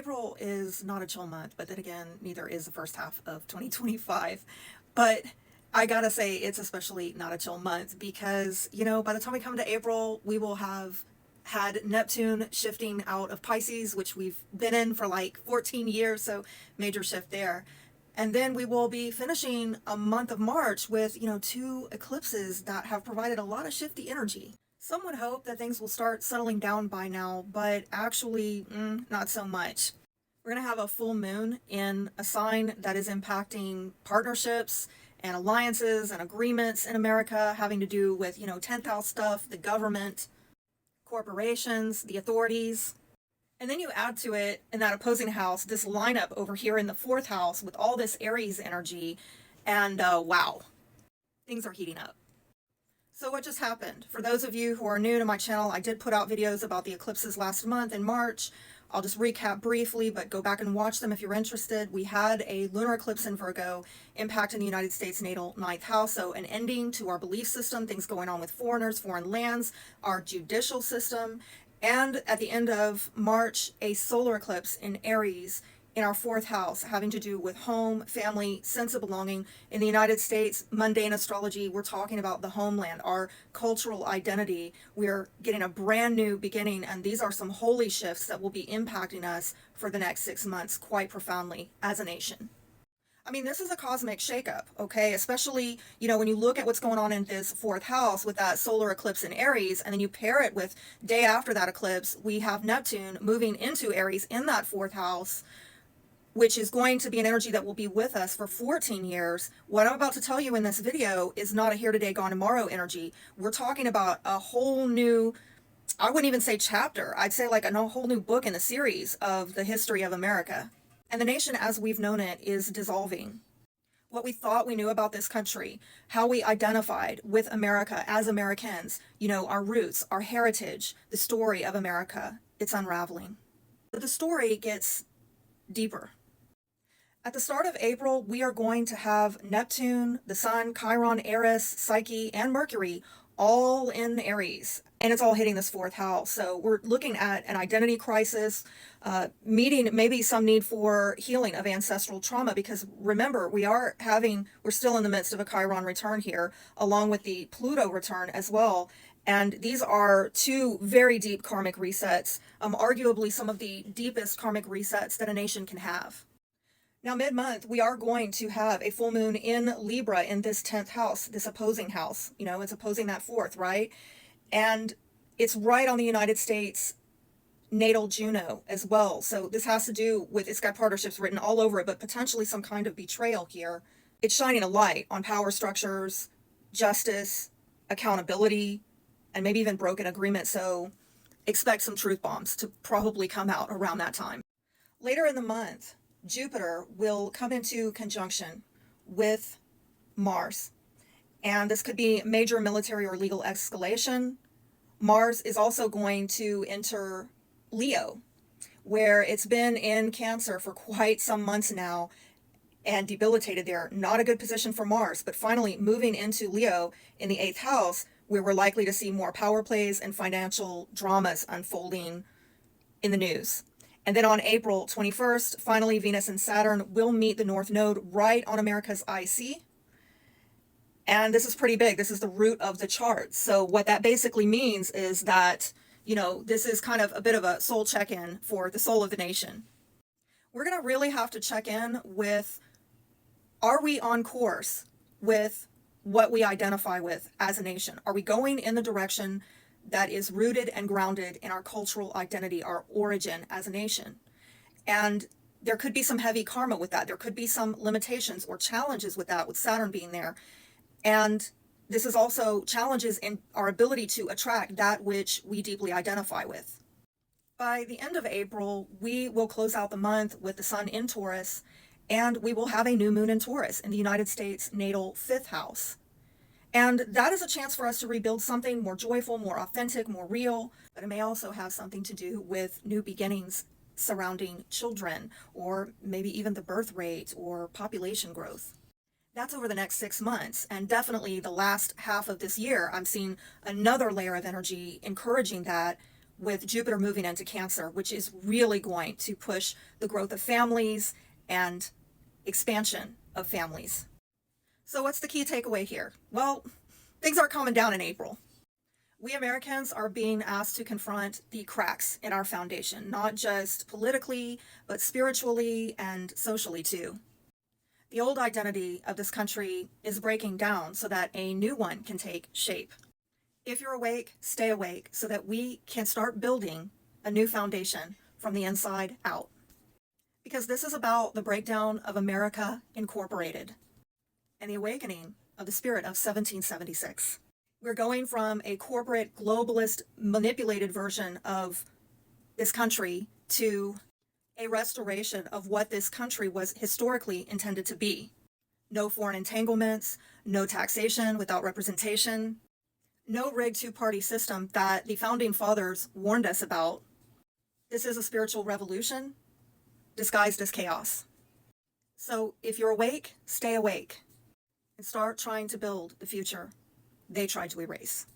April is not a chill month, but then again, neither is the first half of 2025. But I gotta say, it's especially not a chill month because, by the time we come to April, we will have had Neptune shifting out of Pisces, which we've been in for like 14 years, so major shift there. And then we will be finishing a month of March with, two eclipses that have provided a lot of shifty energy. Some would hope that things will start settling down by now, but actually, not so much. We're going to have a full moon in a sign that is impacting partnerships and alliances and agreements in America, having to do with, 10th house stuff, the government, corporations, the authorities. And then you add to it, in that opposing house, this lineup over here in the fourth house with all this Aries energy, and wow, things are heating up. So what just happened? For those of you who are new to my channel, I did put out videos about the eclipses last month in March. I'll just recap briefly, but go back and watch them if you're interested. We had a lunar eclipse in Virgo impacting the United States natal ninth house, so an ending to our belief system, things going on with foreigners, foreign lands, our judicial system, and at the end of March, a solar eclipse in Aries in our fourth house, having to do with home, family, sense of belonging. In the United States, mundane astrology, we're talking about the homeland, our cultural identity. We're getting a brand new beginning, and these are some holy shifts that will be impacting us for the next 6 months quite profoundly as a nation. I mean, this is a cosmic shakeup, okay? Especially, when you look at what's going on in this fourth house with that solar eclipse in Aries, and then you pair it with day after that eclipse, we have Neptune moving into Aries in that fourth house, which is going to be an energy that will be with us for 14 years. What I'm about to tell you in this video is not a here today, gone tomorrow energy. We're talking about a whole new, I wouldn't even say chapter, I'd say like a whole new book in the series of the history of America. And the nation as we've known it is dissolving. What we thought we knew about this country, how we identified with America as Americans, our roots, our heritage, the story of America, it's unraveling. But the story gets deeper. At the start of April, we are going to have Neptune, the Sun, Chiron, Eris, Psyche, and Mercury all in Aries. And it's all hitting this fourth house. So we're looking at an identity crisis, meeting maybe some need for healing of ancestral trauma, because remember, we're still in the midst of a Chiron return here, along with the Pluto return as well. And these are two very deep karmic resets, arguably some of the deepest karmic resets that a nation can have. Now, mid-month, we are going to have a full moon in Libra in this 10th house, this opposing house. It's opposing that fourth, right? And it's right on the United States natal Juno as well. So this has to do with, it's got partnerships written all over it, but potentially some kind of betrayal here. It's shining a light on power structures, justice, accountability, and maybe even broken agreement. So expect some truth bombs to probably come out around that time. Later in the month, Jupiter will come into conjunction with Mars. And this could be major military or legal escalation. Mars is also going to enter Leo, where it's been in Cancer for quite some months now and debilitated there. Not a good position for Mars, but finally moving into Leo in the 8th house, where we're likely to see more power plays and financial dramas unfolding in the news. And then on April 21st, finally, Venus and Saturn will meet the North Node right on America's IC. And this is pretty big. This is the root of the chart. So what that basically means is that, this is kind of a bit of a soul check-in for the soul of the nation. We're going to really have to check in with, are we on course with what we identify with as a nation? Are we going in the direction that is rooted and grounded in our cultural identity, our origin as a nation? And there could be some heavy karma with that. There could be some limitations or challenges with that, with Saturn being there. And this is also challenges in our ability to attract that which we deeply identify with. By the end of April, we will close out the month with the Sun in Taurus, and we will have a new moon in Taurus in the United States natal 5th house. And that is a chance for us to rebuild something more joyful, more authentic, more real, but it may also have something to do with new beginnings surrounding children, or maybe even the birth rate or population growth. That's over the next 6 months, and definitely the last half of this year, I'm seeing another layer of energy encouraging that with Jupiter moving into Cancer, which is really going to push the growth of families and expansion of families. So what's the key takeaway here? Well, things aren't calming down in April. We Americans are being asked to confront the cracks in our foundation, not just politically, but spiritually and socially too. The old identity of this country is breaking down so that a new one can take shape. If you're awake, stay awake so that we can start building a new foundation from the inside out. Because this is about the breakdown of America Incorporated and the awakening of the spirit of 1776. We're going from a corporate, globalist, manipulated version of this country to a restoration of what this country was historically intended to be. No foreign entanglements, no taxation without representation, no rigged two-party system that the founding fathers warned us about. This is a spiritual revolution disguised as chaos. So if you're awake, stay awake and start trying to build the future they tried to erase.